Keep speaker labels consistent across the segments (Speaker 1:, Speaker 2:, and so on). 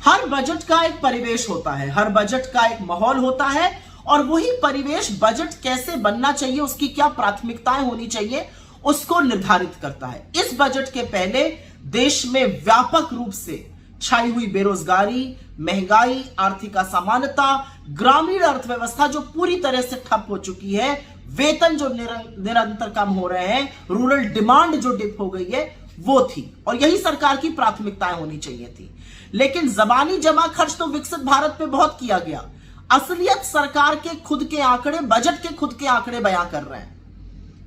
Speaker 1: हर budget का एक परिवेश होता है, हर बजट का एक माहौल होता है और वही परिवेश बजट कैसे बनना चाहिए, उसकी क्या प्राथमिकताएं होनी चाहिए, उसको निर्धारित करता है। इस बजट के पहले देश में व्यापक रूप से छाई हुई बेरोजगारी, महंगाई, आर्थिक असमानता, ग्रामीण अर्थव्यवस्था जो पूरी तरह से ठप हो चुकी है, वेतन जो निरंतर कम हो रहे हैं, रूरल डिमांड जो डिप हो गई है, वो थी और यही सरकार की प्राथमिकताएं होनी चाहिए थी। लेकिन जबानी जमा खर्च तो विकसित भारत पे बहुत किया गया, असलियत सरकार के खुद के आंकड़े, बजट के खुद के आंकड़े बयां कर रहे हैं।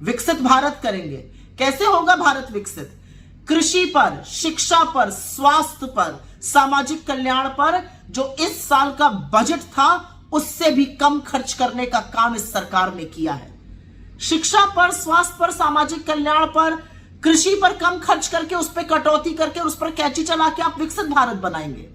Speaker 1: विकसित भारत करेंगे, कैसे होगा भारत विकसित? कृषि पर, शिक्षा पर, स्वास्थ्य पर, सामाजिक कल्याण पर जो इस साल का बजट था उससे भी कम खर्च करने का काम इस सरकार ने किया है। शिक्षा पर, स्वास्थ्य पर, सामाजिक कल्याण पर, कृषि पर कम खर्च करके उस पर कटौती करके उस पर कैंची चला के आप विकसित भारत बनाएंगे।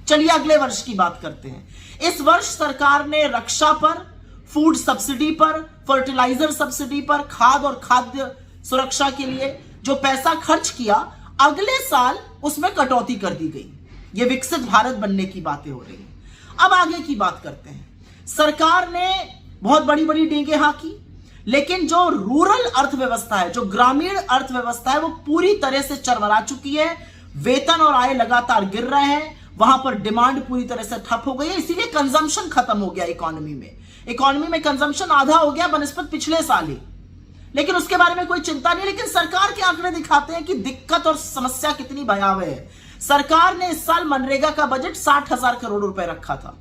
Speaker 1: चलिए अगले वर्ष की बात करते हैं। इस वर्ष सरकार ने रक्षा पर, फूड सब्सिडी पर, फर्टिलाइजर सब्सिडी पर, खाद और खाद्य सुरक्षा के लिए जो पैसा खर्च किया, अगले साल उसमें कटौती कर दी गई। ये विकसित भारत बनने की बातें हो रही हैं। अब आगे की बात करते हैं। सरकार ने बहुत बड़ी बड़ी डींगे हाँकी, लेकिन जो रूरल अर्थव्यवस्था है, जो ग्रामीण अर्थव्यवस्था है, वो पूरी तरह से चरमरा चुकी है। वेतन और आय लगातार गिर रहे हैं, वहां पर डिमांड पूरी तरह से ठप हो गई है, इसीलिए कंजम्पशन खत्म हो गया इकोनॉमी में कंजम्पशन आधा हो गया बनस्पत पिछले साल ही। लेकिन उसके बारे में कोई चिंता नहीं। लेकिन सरकार के आंकड़े दिखाते हैं कि दिक्कत और समस्या कितनी भयावह है। सरकार ने इस साल मनरेगा का बजट 60,000 करोड़ रुपए रखा था,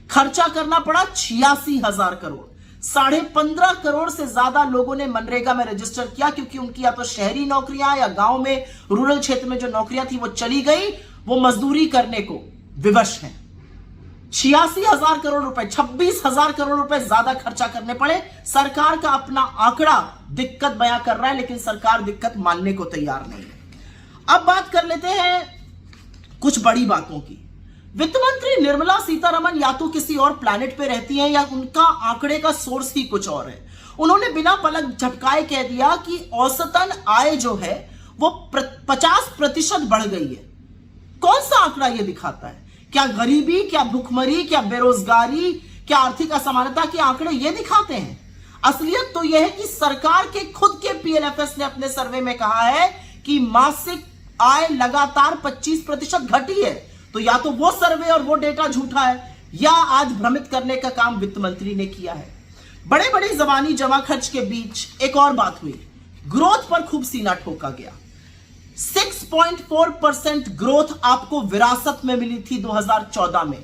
Speaker 1: खर्चा करना पड़ा 86,000 करोड़। 15.5 करोड़ से ज्यादा लोगों ने मनरेगा में रजिस्टर किया, क्योंकि उनकी या तो शहरी नौकरियां या गांव में रूरल क्षेत्र में जो नौकरियां थी वो चली गई, वो मजदूरी करने को विवश हैं। 86,000 करोड़ रुपए, 26,000 करोड़ रुपए ज्यादा खर्चा करने पड़े। सरकार का अपना आंकड़ा दिक्कत बयां कर रहा है, लेकिन सरकार दिक्कत मानने को तैयार नहीं है। अब बात कर लेते हैं कुछ बड़ी बातों की। वित्त मंत्री निर्मला सीतारमण या तो किसी और प्लैनेट पे रहती हैं या उनका आंकड़े का सोर्स ही कुछ और है। उन्होंने बिना पलक झपकाए कह दिया कि औसतन आय जो है वो 50% बढ़ गई है। कौन सा आंकड़ा यह दिखाता है? क्या गरीबी, क्या भुखमरी, क्या बेरोजगारी, क्या आर्थिक असमानता के आंकड़े ये दिखाते हैं? असलियत तो यह है कि सरकार के खुद के पीएलएफएस ने अपने सर्वे में कहा है कि मासिक आय लगातार 25% घटी है। तो या तो वो सर्वे और वो डेटा झूठा है, या आज भ्रमित करने का काम वित्त मंत्री ने किया है। बड़े बड़े जबानी जमा खर्च के बीच एक और बात हुई, ग्रोथ पर खूब सीना ठोका गया। 6.4% ग्रोथ आपको विरासत में मिली थी 2014 में।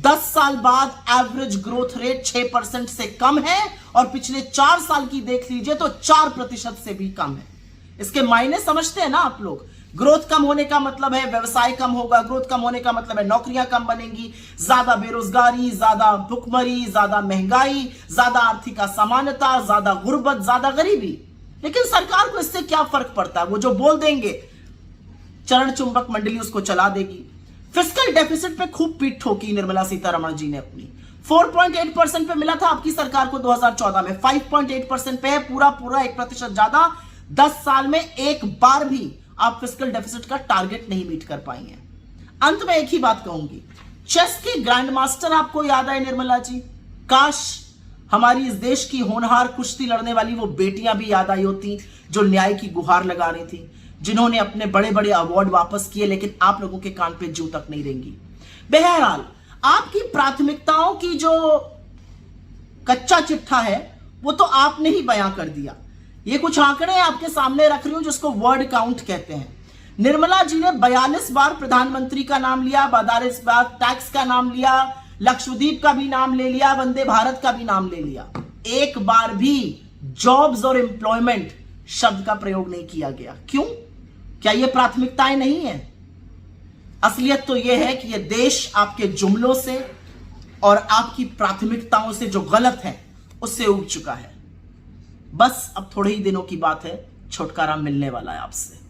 Speaker 1: 10 साल बाद एवरेज ग्रोथ रेट 6% से कम है और पिछले 4 साल की देख लीजिए तो 4% से भी कम है। इसके मायने समझते हैं ना आप लोग? ग्रोथ कम होने का मतलब है व्यवसाय कम होगा, ग्रोथ कम होने का मतलब है नौकरियां कम बनेंगी, ज्यादा बेरोजगारी, ज्यादा भुखमरी, ज्यादा महंगाई, ज्यादा आर्थिक असमानता, ज्यादा गुर्बत, ज्यादा गरीबी। लेकिन सरकार को इससे क्या फर्क पड़ता है? वो जो बोल देंगे चरण चुंबक मंडली उसको चला देगी। फिस्कल डेफिसिट पे खूब पीठ ठोकी निर्मला सीतारमण जी ने अपनी। 4.8% पे मिला था आपकी सरकार को 2014 में, 5.8% पे है, पूरा 1% ज्यादा। 10 साल में एक बार भी आप फिस्कल डेफिसिट का टारगेट नहीं मीट कर पाई हैं। अंत में एक ही बात कहूंगी, चेस की ग्रैंड मास्टर आपको याद आए निर्मला जी? काश हमारी इस देश की होनहार कुश्ती लड़ने वाली वो बेटियां भी याद आई होती जो न्याय की गुहार लगा रही थी, जिन्होंने अपने बड़े बड़े अवार्ड वापस किए, लेकिन आप लोगों के कान पे जू तक नहीं रेंगी। बहरहाल आपकी प्राथमिकताओं की जो कच्चा चिट्ठा है वो तो आपने ही बयां कर दिया। ये कुछ आंकड़े आपके सामने रख रही हूं जिसको वर्ड काउंट कहते हैं। निर्मला जी ने 42 बार प्रधानमंत्री का नाम लिया, 42 बार टैक्स का नाम लिया, लक्षद्वीप का भी नाम ले लिया, वंदे भारत का भी नाम ले लिया। एक बार भी जॉब्स और एम्प्लॉयमेंट शब्द का प्रयोग नहीं किया गया। क्यों? क्या ये प्राथमिकताएं नहीं है? असलियत तो यह है कि यह देश आपके जुमलों से और आपकी प्राथमिकताओं से जो गलत है उससे उब चुका है। बस अब थोड़े ही दिनों की बात है, छुटकारा मिलने वाला है आपसे।